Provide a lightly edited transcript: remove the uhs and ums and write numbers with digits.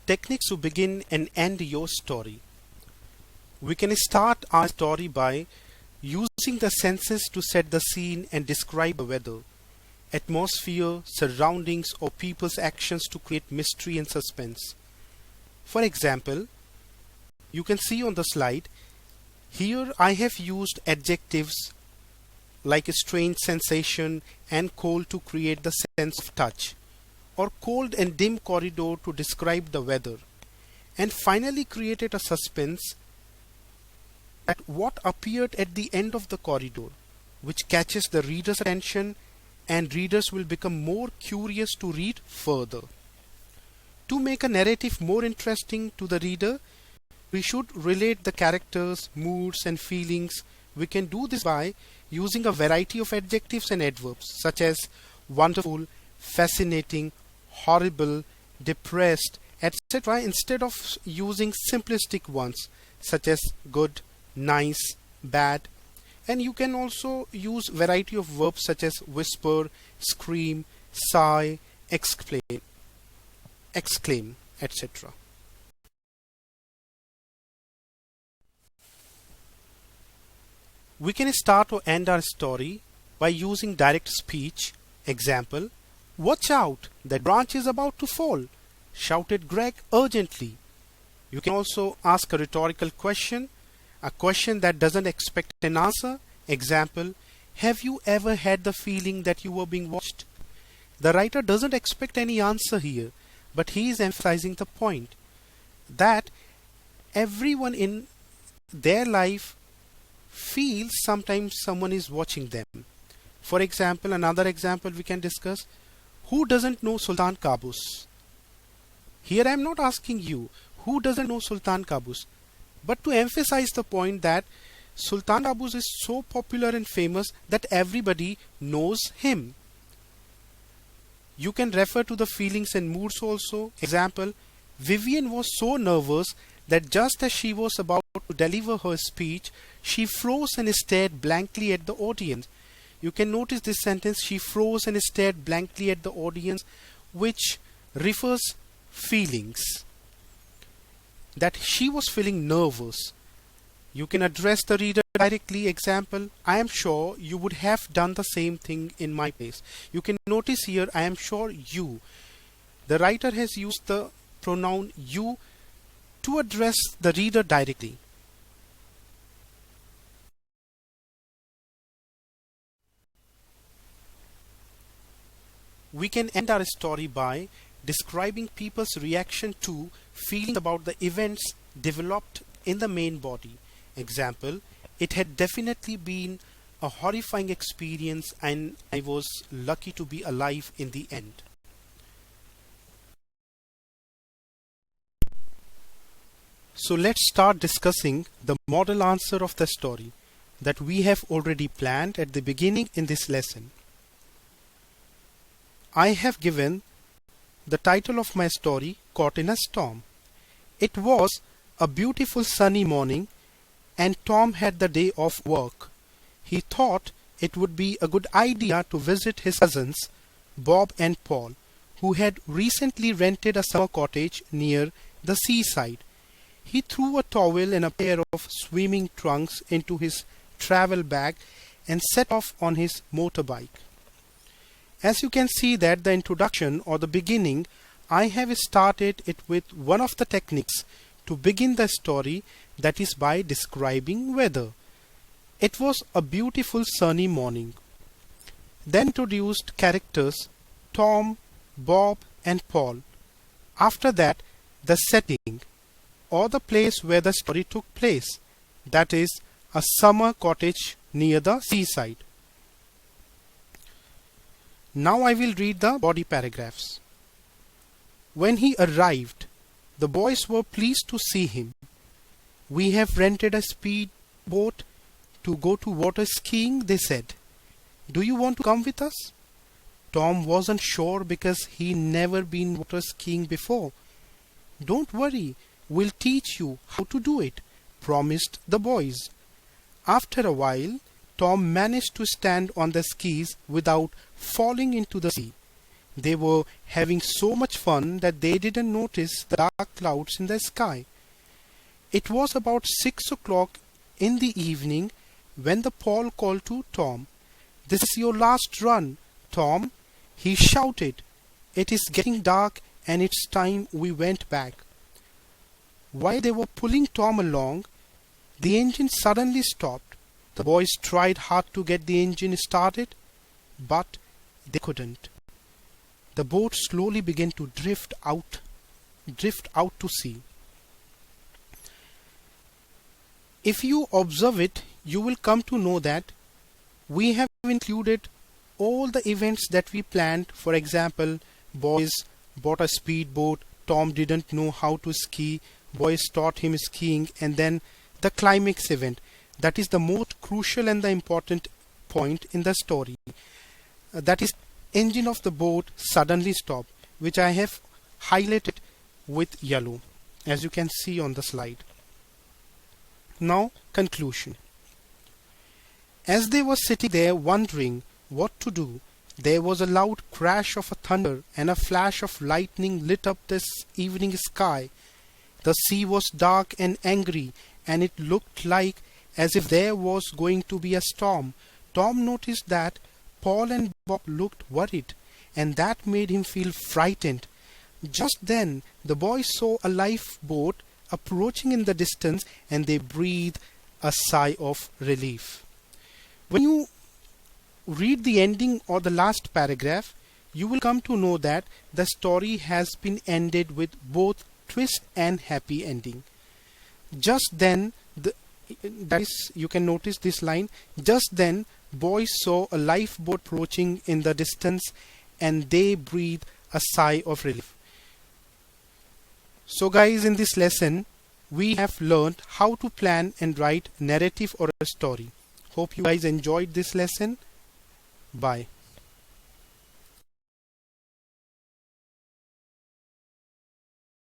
Techniques to begin and end your story. We can start our story by using the senses to set the scene and describe the weather, atmosphere, surroundings, or people's actions to create mystery and suspense. For example, you can see on the slide, here I have used adjectives like a strange sensation and cold to create the sense of touch, or cold and dim corridor to describe the weather, and finally created a suspense at what appeared at the end of the corridor, which catches the reader's attention, and readers will become more curious to read further. To make a narrative more interesting to the reader, we should relate the characters, moods, and feelings. We can do this by using a variety of adjectives and adverbs such as wonderful, fascinating, horrible, depressed, etc. instead of using simplistic ones such as good, nice, bad. And you can also use variety of verbs such as whisper, scream, sigh, exclaim, etc. We can start or end our story by using direct speech. Example, "Watch out, that branch is about to fall," shouted Greg urgently. You can also ask a rhetorical question, a question that doesn't expect an answer. Example, "Have you ever had the feeling that you were being watched?" The writer doesn't expect any answer here, but he is emphasizing the point that everyone in their life feels sometimes someone is watching them. For example, another example we can discuss, who doesn't know Sultan Qaboos? Here I am not asking you who doesn't know Sultan Qaboos, but to emphasize the point that Sultan Qaboos is so popular and famous that everybody knows him. You can refer to the feelings and moods also. Example, Vivian was so nervous that just as she was about to deliver her speech, she froze and stared blankly at the audience. You can notice this sentence, she froze and stared blankly at the audience, which refers feelings, that she was feeling nervous. You can address the reader directly. Example, I am sure you would have done the same thing in my place. You can notice here, I am sure you. The writer has used the pronoun you to address the reader directly. We can end our story by describing people's reaction to feelings about the events developed in the main body. Example, it had definitely been a horrifying experience and I was lucky to be alive in the end. So let's start discussing the model answer of the story that we have already planned at the beginning in this lesson. I have given the title of my story, Caught in a Storm. It was a beautiful sunny morning and Tom had the day off work. He thought it would be a good idea to visit his cousins, Bob and Paul, who had recently rented a summer cottage near the seaside. He threw a towel and a pair of swimming trunks into his travel bag and set off on his motorbike. As you can see that the introduction or the beginning, I have started it with one of the techniques to begin the story, that is by describing weather. It was a beautiful sunny morning. Then introduced characters Tom, Bob and Paul. After that, the setting or the place where the story took place, that is a summer cottage near the seaside. Now I will read the body paragraphs. When he arrived, the boys were pleased to see him. "We have rented a speedboat to go to water skiing," they said. "Do you want to come with us?" Tom wasn't sure because he never been water skiing before. "Don't worry, we'll teach you how to do it," promised the boys. After a while, Tom managed to stand on the skis without falling into the sea. They were having so much fun that they didn't notice the dark clouds in the sky. It was about 6 o'clock in the evening when the Paul called to Tom. "This is your last run, Tom," he shouted. "It is getting dark and it's time we went back." While they were pulling Tom along, the engine suddenly stopped. The boys tried hard to get the engine started, but they couldn't. The boat slowly began to drift out to sea. If you observe it, you will come to know that we have included all the events that we planned. For example, boys bought a speedboat, Tom didn't know how to ski, boys taught him skiing, and then the climax event. That is the most crucial and the important point in the story. That is, engine of the boat suddenly stopped, which I have highlighted with yellow, as you can see on the slide. Now, conclusion. As they were sitting there wondering what to do, there was a loud crash of thunder and a flash of lightning lit up the evening sky. The sea was dark and angry, and it looked like as if there was going to be a storm. Tom noticed that Paul and Bob looked worried, and that made him feel frightened. Just then, the boys saw a lifeboat approaching in the distance, and they breathed a sigh of relief. When you read the ending or the last paragraph, you will come to know that the story has been ended with both twist and happy ending. Just then, you can notice this line, just then boys saw a lifeboat approaching in the distance and they breathed a sigh of relief. So guys, in this lesson, we have learned how to plan and write narrative or a story. Hope you guys enjoyed this lesson. Bye.